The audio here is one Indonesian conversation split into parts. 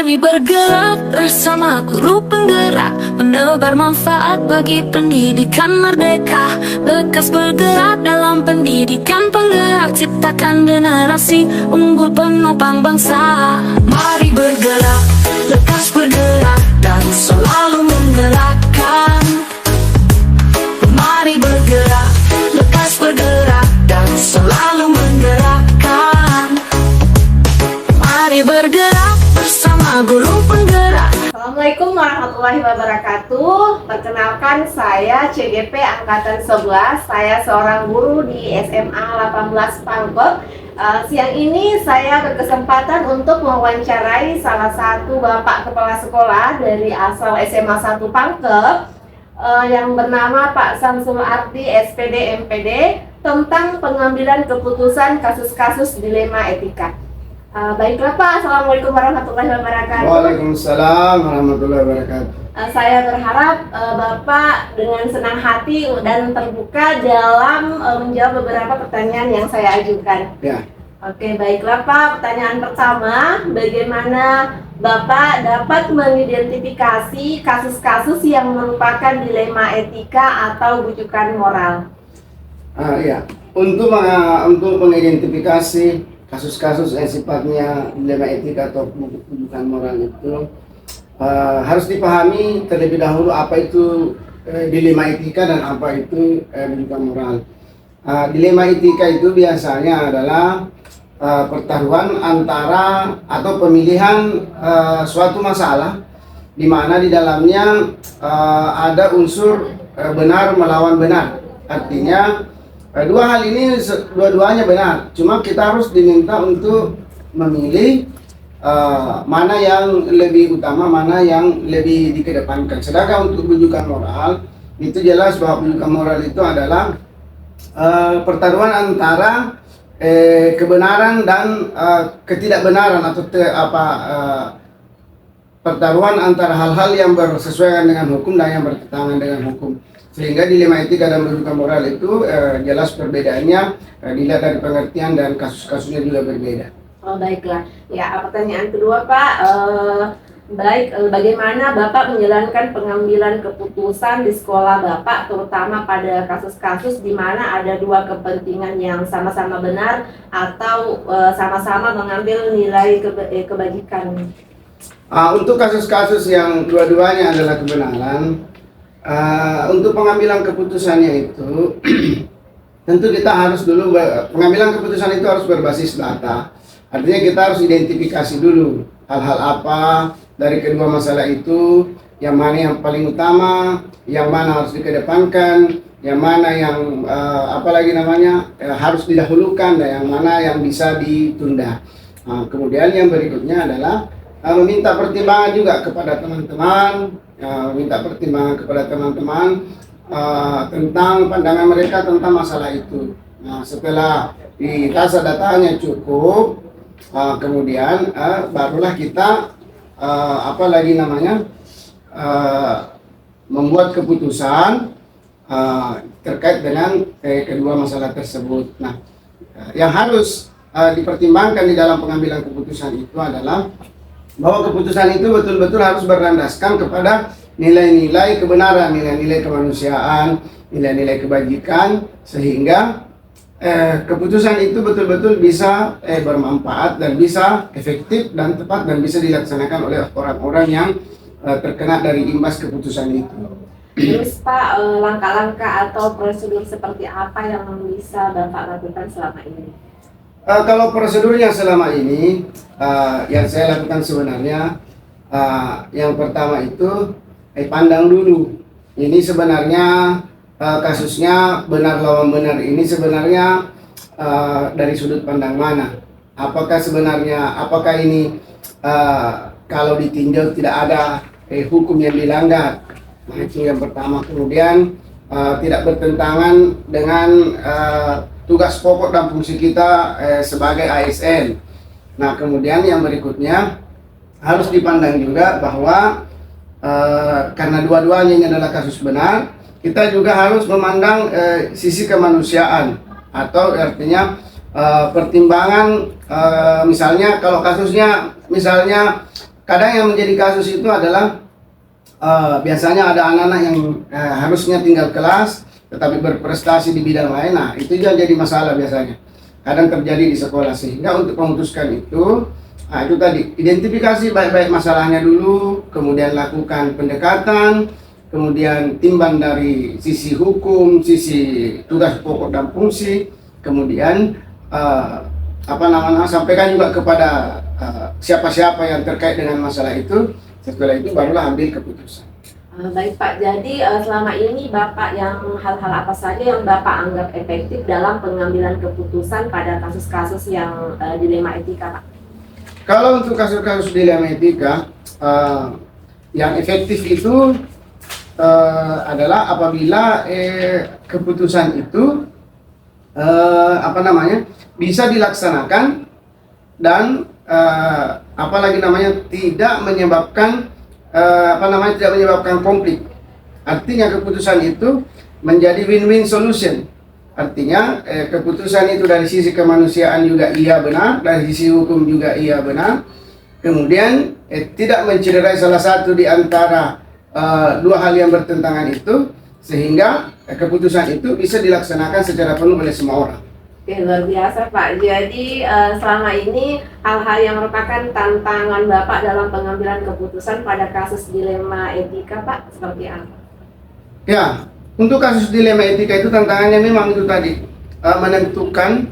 Mari bergerak bersama guru penggerak, menebar manfaat bagi pendidikan merdeka. Lekas bergerak dalam pendidikan penggerak, ciptakan generasi unggul penopang bangsa. Mari bergerak, lekas bergerak, dan selalu menggerakkan. Mari bergerak, lekas bergerak, dan selalu menggerakkan. Mari bergerak bersama guru penggerak. Assalamualaikum warahmatullahi wabarakatuh. Perkenalkan, saya CGP Angkatan 11. Saya seorang guru di SMA 18 Pangkep. Siang ini saya berkesempatan untuk mewawancarai salah satu bapak kepala sekolah dari asal SMA 1 Pangkep yang bernama Pak Samsul Ardi SPD MPD tentang pengambilan keputusan kasus-kasus dilema etika. Baiklah Pak, Assalamualaikum warahmatullahi wabarakatuh. Waalaikumsalam warahmatullahi wabarakatuh. Saya berharap Bapak dengan senang hati dan terbuka dalam menjawab beberapa pertanyaan yang saya ajukan. Ya. Oke, baiklah Pak. Pertanyaan pertama, bagaimana Bapak dapat mengidentifikasi kasus-kasus yang merupakan dilema etika atau bujukan moral? Ya. Untuk mengidentifikasi kasus-kasus yang sifatnya dilema etika atau bujukan moral itu harus dipahami terlebih dahulu apa itu dilema etika dan apa itu bujukan moral. Dilema etika itu biasanya adalah pertaruhan antara atau pemilihan suatu masalah di mana di dalamnya ada unsur benar melawan benar. Artinya dua hal ini dua-duanya benar, cuma kita harus diminta untuk memilih mana yang lebih utama, mana yang lebih dikedepankan. Sedangkan untuk bujukan moral, itu jelas bahwa bujukan moral itu adalah pertaruhan antara kebenaran dan ketidakbenaran atau pertaruhan antara hal-hal yang bersesuaian dengan hukum dan yang bertentangan dengan hukum. Sehingga dilema etika dan bujukan moral itu jelas perbedaannya dilihat dari pengertian dan kasus-kasusnya juga berbeda. Oh baiklah. Ya, pertanyaan kedua Pak, bagaimana Bapak menjalankan pengambilan keputusan di sekolah Bapak, terutama pada kasus-kasus di mana ada dua kepentingan yang sama-sama benar atau sama-sama mengambil nilai kebajikan? Untuk kasus-kasus yang dua-duanya adalah kebenaran, untuk pengambilan keputusannya itu tentu kita harus dulu pengambilan keputusan itu harus berbasis data. Artinya kita harus identifikasi dulu hal-hal apa dari kedua masalah itu, yang mana yang paling utama, yang mana harus dikedepankan, yang mana yang harus didahulukan, dan yang mana yang bisa ditunda. Kemudian yang berikutnya adalah meminta pertimbangan juga kepada teman-teman, tentang pandangan mereka tentang masalah itu. Nah, setelah dirasa datanya cukup, kemudian barulah kita membuat keputusan terkait dengan kedua masalah tersebut. Nah, yang harus dipertimbangkan di dalam pengambilan keputusan itu adalah bahwa keputusan itu betul-betul harus berlandaskan kepada nilai-nilai kebenaran, nilai-nilai kemanusiaan, nilai-nilai kebajikan, sehingga keputusan itu betul-betul bisa bermanfaat dan bisa efektif dan tepat dan bisa dilaksanakan oleh orang-orang yang terkena dari imbas keputusan itu. Terus Pak, langkah-langkah atau prosedur seperti apa yang bisa Bapak lakukan selama ini? Kalau prosedurnya selama ini yang saya lakukan sebenarnya yang pertama itu pandang dulu. Ini sebenarnya kasusnya benar lawan benar ini sebenarnya dari sudut pandang mana? Apakah ini kalau ditinjau tidak ada hukum yang dilanggar? Nah, itu yang pertama. Kemudian tidak bertentangan dengan tugas pokok dan fungsi kita sebagai ASN. Nah, kemudian yang berikutnya harus dipandang juga bahwa karena dua-duanya ini adalah kasus benar, kita juga harus memandang sisi kemanusiaan, atau artinya pertimbangan misalnya kalau kasusnya kadang yang menjadi kasus itu adalah biasanya ada anak-anak yang harusnya tinggal kelas tetapi berprestasi di bidang lain. Nah, itu yang jadi masalah biasanya. Kadang terjadi di sekolah, sehingga untuk memutuskan itu, nah itu tadi, identifikasi baik-baik masalahnya dulu, kemudian lakukan pendekatan, kemudian timbang dari sisi hukum, sisi tugas pokok dan fungsi, kemudian sampaikan juga kepada siapa-siapa yang terkait dengan masalah itu. Setelah itu barulah ambil keputusan. Baik Pak, jadi selama ini Bapak yang hal-hal apa saja yang Bapak anggap efektif dalam pengambilan keputusan pada kasus-kasus yang dilema etika, Pak? Kalau untuk kasus-kasus dilema etika, yang efektif itu adalah apabila keputusan itu bisa dilaksanakan dan tidak menyebabkan tidak menyebabkan konflik. Artinya keputusan itu menjadi win-win solution. Artinya keputusan itu dari sisi kemanusiaan juga iya benar, dari sisi hukum juga iya benar. Kemudian tidak mencederai salah satu di antara dua hal yang bertentangan itu, sehingga keputusan itu bisa dilaksanakan secara penuh oleh semua orang. Oke, luar biasa Pak. Jadi selama ini hal-hal yang merupakan tantangan Bapak dalam pengambilan keputusan pada kasus dilema etika, Pak, seperti apa? Ya, untuk kasus dilema etika itu tantangannya memang itu tadi, menentukan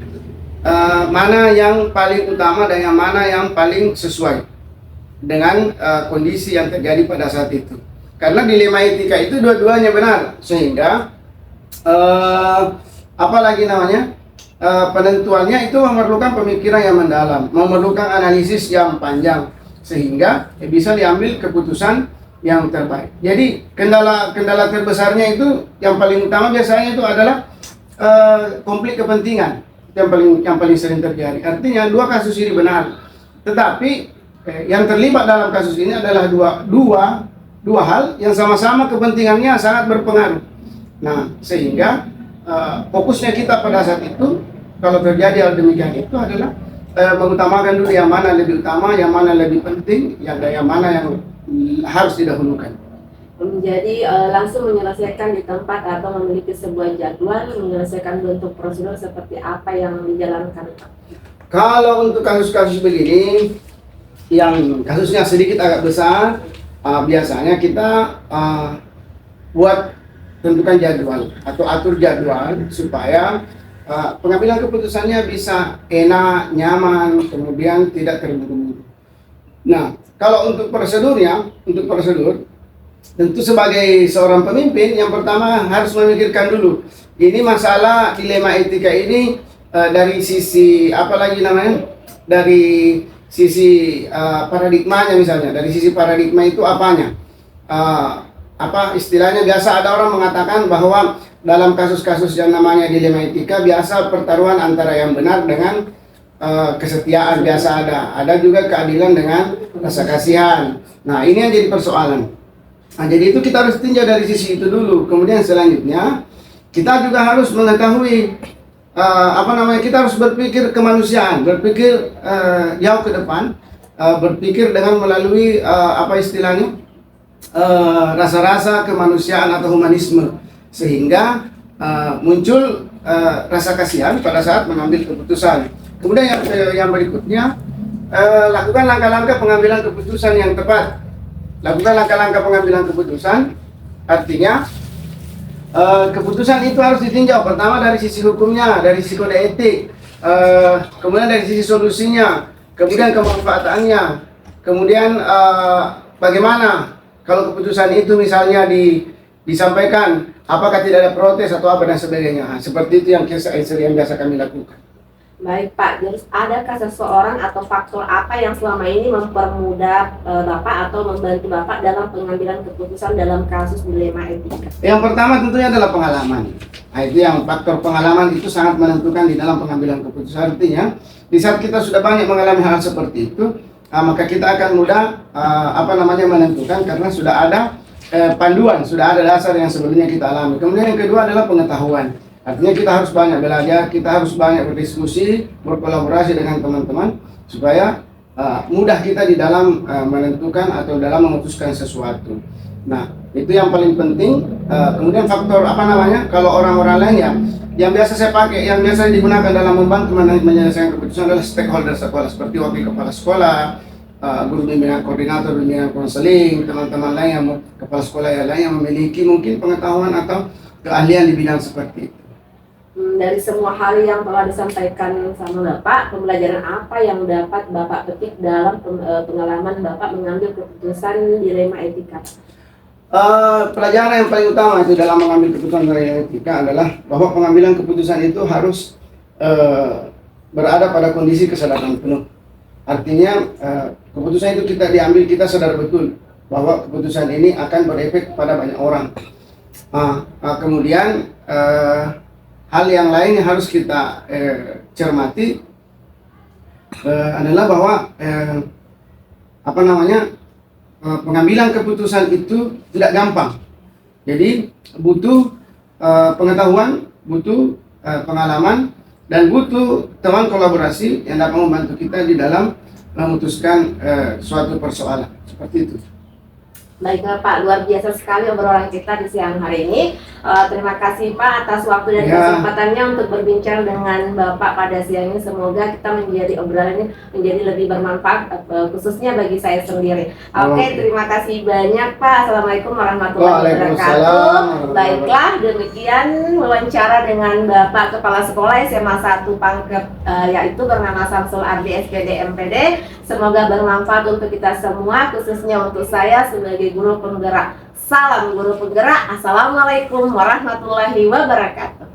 mana yang paling utama dan yang mana yang paling sesuai dengan kondisi yang terjadi pada saat itu. Karena dilema etika itu dua-duanya benar, sehingga penentuannya itu memerlukan pemikiran yang mendalam, memerlukan analisis yang panjang, sehingga bisa diambil keputusan yang terbaik. Jadi kendala terbesarnya itu yang paling utama biasanya itu adalah konflik kepentingan yang paling sering terjadi. Artinya dua kasus ini benar, tetapi yang terlibat dalam kasus ini adalah dua hal yang sama-sama kepentingannya sangat berpengaruh. Nah, sehingga fokusnya kita pada saat itu, kalau terjadi hal demikian itu adalah mengutamakan dulu yang mana lebih utama, yang mana lebih penting, yang mana yang harus didahulukan. Jadi langsung menyelesaikan di tempat atau memiliki sebuah jadwal, menyelesaikan bentuk prosedur seperti apa yang dijalankan, Pak? Kalau untuk kasus-kasus begini, yang kasusnya sedikit agak besar, biasanya kita buat tentukan jadwal atau atur jadwal supaya pengambilan keputusannya bisa enak, nyaman, kemudian tidak terburu-buru. Nah, kalau untuk prosedur, tentu sebagai seorang pemimpin yang pertama harus memikirkan dulu, ini masalah dilema etika ini dari sisi dari sisi paradigmanya misalnya, dari sisi paradigma itu apanya? Istilahnya biasa ada orang mengatakan bahwa dalam kasus-kasus yang namanya dilema etika biasa pertaruhan antara yang benar dengan kesetiaan, biasa ada juga keadilan dengan rasa kasihan. Nah, ini yang jadi persoalan. Nah, jadi itu kita harus tinjau dari sisi itu dulu. Kemudian selanjutnya kita juga harus mengetahui kita harus berpikir kemanusiaan, berpikir jauh ke depan, berpikir dengan melalui rasa-rasa kemanusiaan atau humanisme, sehingga muncul rasa kasihan pada saat mengambil keputusan. Kemudian yang berikutnya, lakukan langkah-langkah pengambilan keputusan yang tepat. Lakukan langkah-langkah pengambilan keputusan, artinya keputusan itu harus ditinjau pertama dari sisi hukumnya, dari sisi kode etik, kemudian dari sisi solusinya, kemudian kemanfaatannya, kemudian bagaimana kalau keputusan itu misalnya disampaikan, apakah tidak ada protes atau apa dan sebagainya. Seperti itu yang biasa kami lakukan. Baik Pak, jadi adakah seseorang atau faktor apa yang selama ini mempermudah Bapak atau membantu Bapak dalam pengambilan keputusan dalam kasus dilema etika? Yang pertama tentunya adalah pengalaman. Nah, itu yang faktor pengalaman itu sangat menentukan di dalam pengambilan keputusan. Artinya, di saat kita sudah banyak mengalami hal seperti itu, maka kita akan mudah menentukan karena sudah ada panduan, sudah ada dasar yang sebelumnya kita alami. Kemudian yang kedua adalah pengetahuan. Artinya kita harus banyak belajar, kita harus banyak berdiskusi, berkolaborasi dengan teman-teman supaya mudah kita di dalam menentukan atau dalam memutuskan sesuatu. Nah, itu yang paling penting. Kemudian faktor apa namanya? Kalau orang-orang lain yang biasa saya pakai, yang biasa digunakan dalam membantu menyelesaikan keputusan adalah stakeholder sekolah, seperti wakil kepala sekolah, guru bimbingan, koordinator bimbingan konseling, teman-teman lain yang kepala sekolah yang lain yang memiliki mungkin pengetahuan atau keahlian di bidang seperti itu. Dari semua hal yang telah disampaikan sama Bapak, pembelajaran apa yang dapat Bapak petik dalam pengalaman Bapak mengambil keputusan dilema etika? Pelajaran yang paling utama itu dalam mengambil keputusan dilema etika adalah bahwa pengambilan keputusan itu harus berada pada kondisi kesadaran penuh. Artinya keputusan itu kita sadar betul bahwa keputusan ini akan berefek pada banyak orang. Kemudian hal yang lain yang harus kita cermati adalah bahwa pengambilan keputusan itu tidak gampang. Jadi butuh pengetahuan, butuh pengalaman, dan butuh teman kolaborasi yang dapat membantu kita di dalam memutuskan suatu persoalan seperti itu. Baiklah Pak, luar biasa sekali obrolan kita di siang hari ini. Terima kasih Pak atas waktu dan kesempatannya untuk berbincang dengan Bapak pada siang ini. Semoga kita menjadi obrolan ini menjadi lebih bermanfaat, khususnya bagi saya sendiri. Oke, terima kasih banyak Pak. Assalamualaikum warahmatullahi wabarakatuh. Baiklah, demikian wawancara dengan Bapak Kepala Sekolah SMA 1 Pangkep, yaitu bernama Samsul Ardi SPD MPD. Semoga bermanfaat untuk kita semua, khususnya untuk saya sebagai guru penggerak. Salam guru penggerak. Assalamualaikum warahmatullahi wabarakatuh.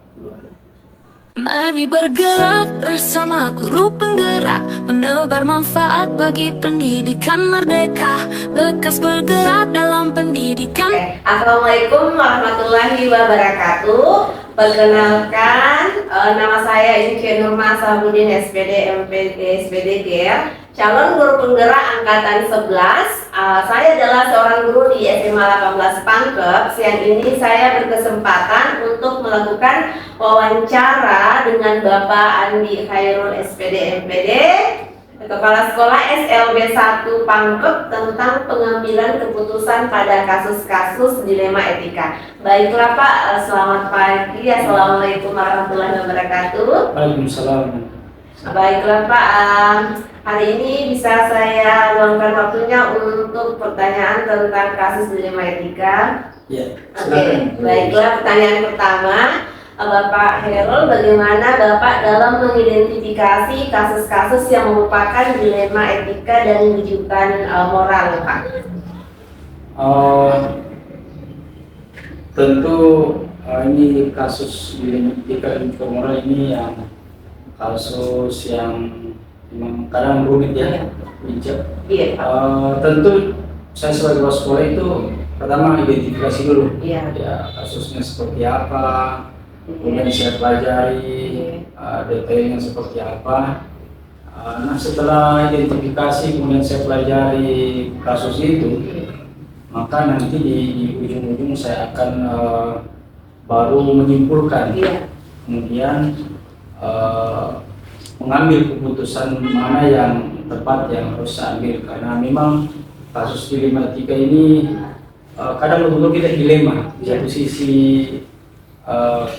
Mari bergerak bersama guru penggerak, menebar manfaat bagi pendidikan merdeka. Lekas bergerak dalam pendidikan. Assalamualaikum warahmatullahi wabarakatuh. Perkenalkan, nama saya Inci Nurma Sabudin SPD MPD SPD GR, calon guru penggerak angkatan 11. Saya adalah seorang guru di SMA 18 Pangkep. Siang ini saya berkesempatan untuk melakukan wawancara dengan Bapak Andi Khairul SPD MPD, Kepala Sekolah SLB 1 Pangkep, tentang pengambilan keputusan pada kasus-kasus dilema etika. Baiklah Pak, selamat pagi. Assalamualaikum warahmatullahi wabarakatuh. Waalaikumsalam. Baiklah Pak, hari ini bisa saya luangkan waktunya untuk pertanyaan tentang kasus dilema etika. Ya, Oke, baiklah, pertanyaan pertama. Bapak Herul, bagaimana Bapak dalam mengidentifikasi kasus-kasus yang merupakan dilema etika dan rujukan moral, Pak? Tentu ini kasus dilema etika dan rujukan moral ini yang kasus yang memang kadang rumit ya, bijak. Iya, Pak. Tentu saya sebagai kepala sekolah itu pertama identifikasi dulu, Iya. ya kasusnya seperti apa. Kemudian saya pelajari detailnya seperti apa. Nah setelah identifikasi kemudian saya pelajari kasus itu, maka nanti di ujung-ujung saya akan baru menyimpulkan. Iya. Kemudian mengambil keputusan mana yang tepat yang harus saya ambil, karena memang kasus dilematika ini kadang betul-betul kita dilema. Di satu sisi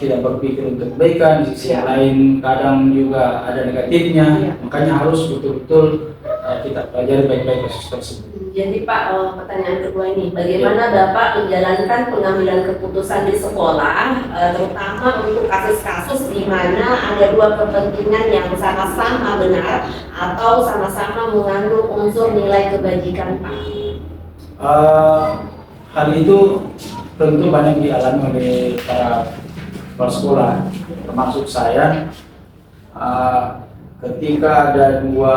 tidak berpikir untuk kebaikan, di sisi yang lain kadang juga ada negatifnya. Makanya harus betul-betul kita pelajari baik-baik kasus tersebut. Jadi Pak, pertanyaan kedua ini, bagaimana Bapak menjalankan pengambilan keputusan di sekolah, terutama untuk kasus-kasus di mana ada dua kepentingan yang sama-sama benar atau sama-sama mengandung unsur nilai kebajikan, Pak? Hal itu tentu banyak dialami oleh para kepala sekolah, termasuk saya. Ketika ada dua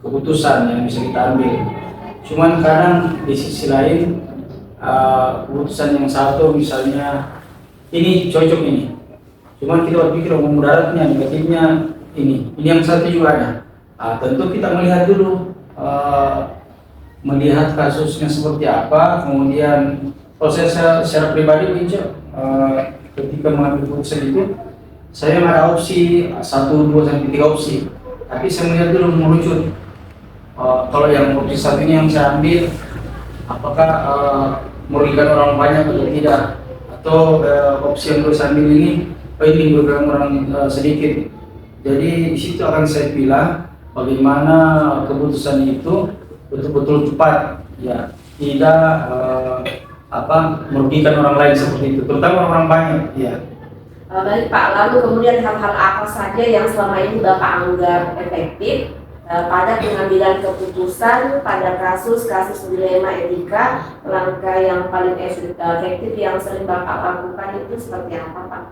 keputusan yang bisa kita ambil, cuman kadang di sisi lain keputusan yang satu misalnya ini cocok ini, cuman kita berpikir mudaratnya negatifnya ini yang satu juga ada. Tentu kita melihat dulu, melihat kasusnya seperti apa. Kemudian proses secara pribadi ketika mengambil keputusan itu saya ada opsi 1, 2, sampai 3 opsi, tapi saya melihat dulu mengerucut. Kalau yang opsi satu ini yang saya ambil, apakah merugikan orang banyak atau tidak, atau opsi yang saya ambil ini merugikan orang sedikit. Jadi di situ akan saya pilih bagaimana keputusan itu betul-betul tepat, ya, tidak merugikan orang lain seperti itu, terutama orang banyak, ya. Baik Pak, lalu kemudian hal-hal apa saja yang selama ini Bapak anggap efektif pada pengambilan keputusan pada kasus-kasus dilema etika? Langkah yang paling efektif yang sering Bapak lakukan itu seperti apa Pak?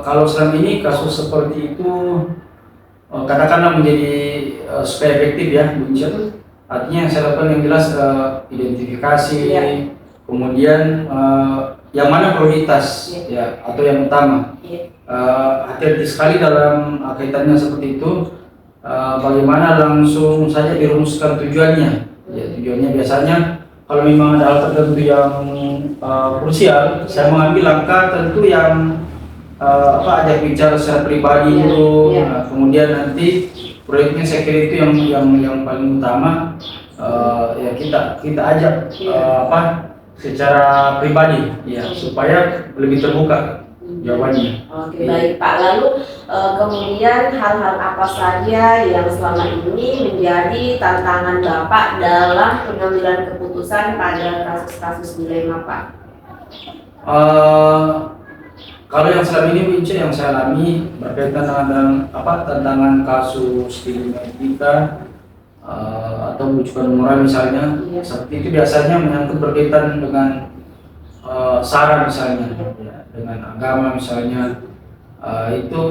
Kalau selama ini kasus seperti itu katakanlah menjadi supaya efektif, ya, Bu Ica. Artinya yang saya lakukan yang jelas identifikasi, ya. Kemudian yang mana prioritas, ya, atau yang utama. Ya. Hati-hati sekali dalam kaitannya seperti itu. Bagaimana langsung saja dirumuskan tujuannya. Ya, tujuannya biasanya kalau memang ada hal tertentu yang krusial, saya mengambil langkah tentu yang ajak bicara secara pribadi itu. Nah, kemudian nanti proyeknya saya kira itu yang paling utama. Ya kita ajak secara pribadi, ya, supaya lebih terbuka jawabannya. Oke, baik Pak. Lalu kemudian hal-hal apa saja yang selama ini menjadi tantangan Bapak dalam pengambilan keputusan pada kasus-kasus dilema Pak? Kalau yang selama ini Bu Ince, yang saya alami berkaitan dengan tantangan kasus dilema etika atau rujukan moral misalnya, ya. Seperti itu biasanya menyangkut berkaitan dengan saran misalnya, ya, dengan agama misalnya, itu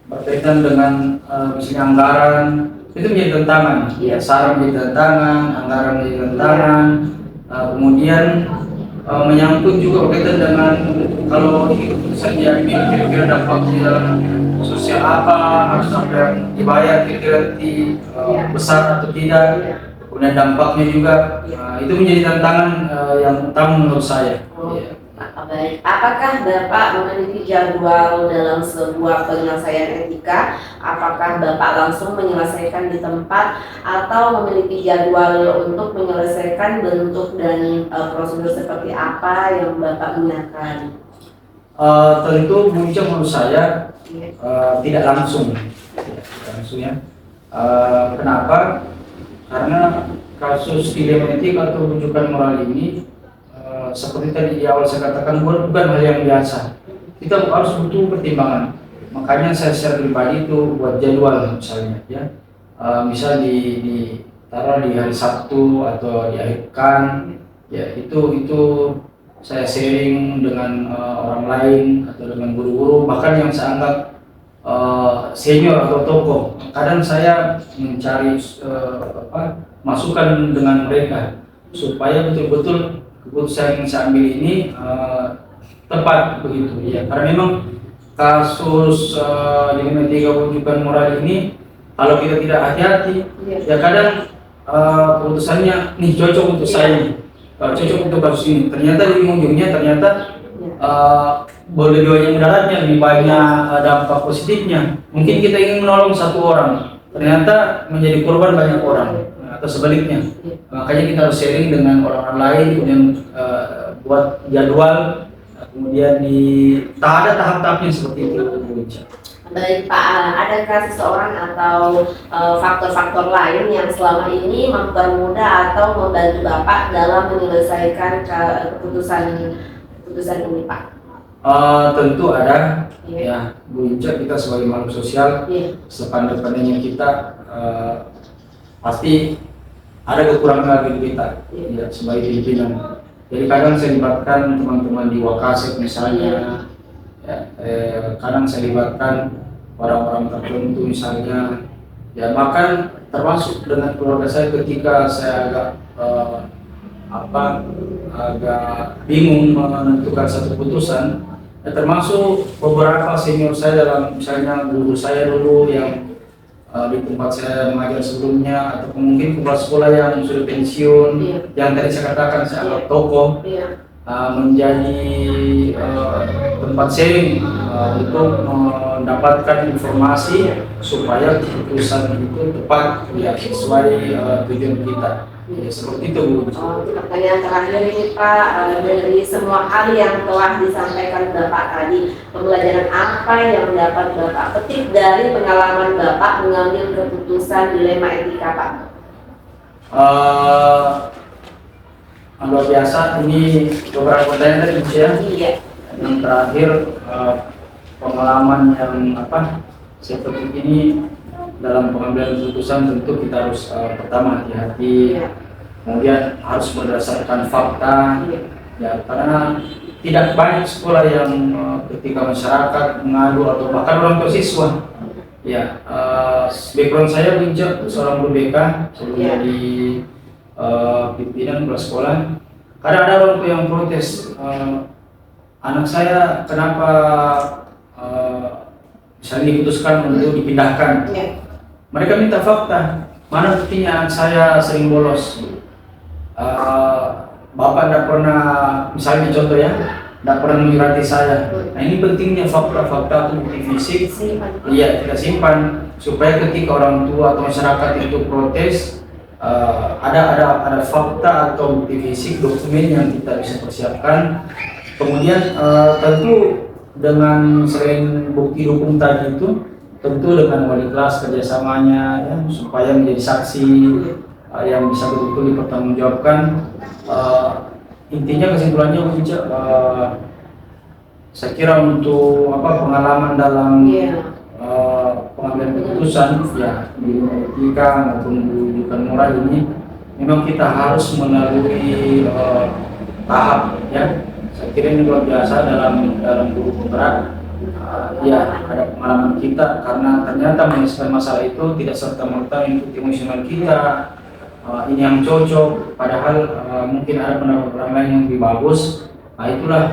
berkaitan dengan misalnya anggaran, itu menjadi tantangan, ya, saran menjadi tantangan, anggaran menjadi tantangan, kemudian menyangkut juga berkaitan dengan kalau keputusan diambil kira-kira dampaknya sosial apa, harus apa yang dibayar kira-kira besar atau tidak, kemudian dampaknya juga, itu menjadi tantangan yang utama menurut saya. Baik, apakah Bapak memiliki jadwal dalam sebuah penyelesaian etika? Apakah Bapak langsung menyelesaikan di tempat atau memiliki jadwal untuk menyelesaikan bentuk dan prosedur seperti apa yang Bapak gunakan? Tentu muncul menurut saya tidak langsung, ya. Kenapa? Karena kasus dilema etika atau rujukan moral ini seperti tadi di awal saya katakan bukan hal yang biasa. Kita harus butuh pertimbangan. Makanya saya secara pribadi itu buat jadwal misalnya, ya. Misal ditaruh di hari Sabtu atau di akhir pekan, ya, itu saya sharing dengan orang lain atau dengan guru-guru, bahkan yang saya anggap senior atau tokoh. Kadang saya mencari masukan dengan mereka supaya betul-betul keputusan yang saya ambil ini tepat begitu, ya. Karena memang kasus dilema etika rujukan moral ini kalau kita tidak hati-hati, ya kadang keputusannya nih cocok untuk saya, cocok untuk kasus ini. Ternyata di ujungnya boleh dua yang mudaratnya lebih banyak dampak positifnya. Mungkin kita ingin menolong satu orang, ternyata menjadi korban banyak orang, atau sebaliknya. Makanya kita harus sharing dengan orang-orang lain, kemudian buat jadwal, kemudian tak ada tahap-tahapnya seperti itu. Baik Pak, adakah seseorang atau faktor-faktor lain yang selama ini mempermudah atau membantu Bapak dalam menyelesaikan keputusan ini Pak? Tentu ada, ya, Bu Inca. Kita sebagai makhluk sosial, sepandai-pandainya kita pasti ada kekurangan dari kita, ya, sebagai pimpinan. Jadi kadang saya libatkan teman-teman di Wakasek misalnya, ya, kadang saya libatkan orang-orang tertentu misalnya, ya, bahkan termasuk dengan keluarga saya ketika saya agak bingung menentukan satu keputusan, ya, termasuk beberapa senior saya dalam misalnya guru saya dulu yang di tempat saya mengajar sebelumnya, atau mungkin kepala sekolah yang sudah pensiun, yang tadi saya katakan saya anggap tokoh, menjadi tempat sharing untuk mendapatkan informasi supaya keputusan itu tepat ya, sesuai tujuan kita. Ya, seperti itu Bu. Pertanyaan terakhir ini Pak, dari semua hal yang telah disampaikan Bapak tadi, pembelajaran apa yang dapat Bapak petik dari pengalaman Bapak mengambil keputusan dilema etika Pak? Luar biasa, ini beberapa pertanyaan tadi ya. Iya. Yang terakhir pengalaman yang saya petik ini dalam pengambilan keputusan tentu kita harus pertama hati-hati, kemudian harus berdasarkan fakta, ya karena tidak banyak sekolah yang ketika masyarakat mengadu atau bahkan orang tua siswa, ya background saya puncak seorang guru BK sebelum jadi pimpinan kepala sekolah. Kadang ada orang tua yang protes, anak saya kenapa misalnya diputuskan untuk dipindahkan. Mereka minta fakta, mana buktinya anak saya sering bolos. Bapak tidak pernah, misalnya contoh ya, tidak pernah mengirati saya. Nah ini pentingnya fakta-fakta atau bukti fisik, iya kita simpan supaya ketika orang tua atau masyarakat itu protes, ada fakta atau bukti fisik, dokumen yang kita bisa persiapkan. Kemudian tentu dengan selain bukti dukung tadi itu, tentu dengan wali kelas kerjasamanya ya, supaya menjadi saksi yang bisa betul-betul dipertanggungjawabkan. Intinya kesimpulannya saya kira untuk pengalaman dalam pengambilan keputusan ya di etika maupun pendidikan moral ini memang kita harus melalui tahap ya. Saya kira ini luar biasa dalam guru penggerak. Ya ada pengalaman kita karena ternyata menyelesaikan masalah itu tidak serta-merta mengikuti emosional kita, ini yang cocok padahal mungkin ada pendapat orang lain yang lebih bagus. Nah itulah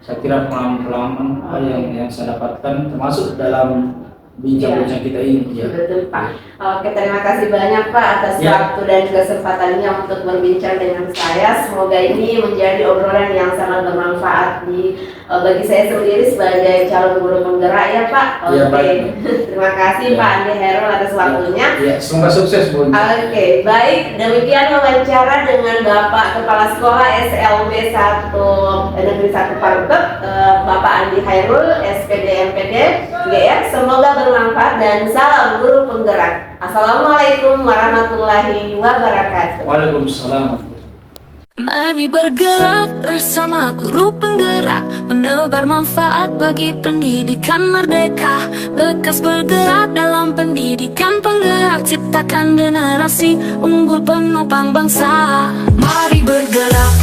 saya kira pengalaman yang saya dapatkan termasuk dalam bincang-bincang kita ini ya. Betul Pak. Oke, terima kasih banyak Pak atas waktu dan kesempatannya untuk berbincang dengan saya. Semoga ini menjadi obrolan yang sangat bermanfaat bagi saya sendiri sebagai calon guru penggerak ya Pak. Oke. Terima kasih Pak Andi Hairul atas waktunya. Ya, semoga sukses Bu. Oke, baik. Demikian wawancara dengan Bapak Kepala Sekolah SLB 1 Negeri 1 Pangkep, Bapak Andi Hairul, SPD MPD GR. Semoga bermanfaat dan salam guru penggerak. Assalamualaikum warahmatullahi wabarakatuh. Waalaikumsalam. Mari bergerak bersama guru penggerak, menebar manfaat bagi pendidikan merdeka. Lekas bergerak dalam pendidikan penggerak, ciptakan generasi unggul penopang bangsa. Mari bergerak.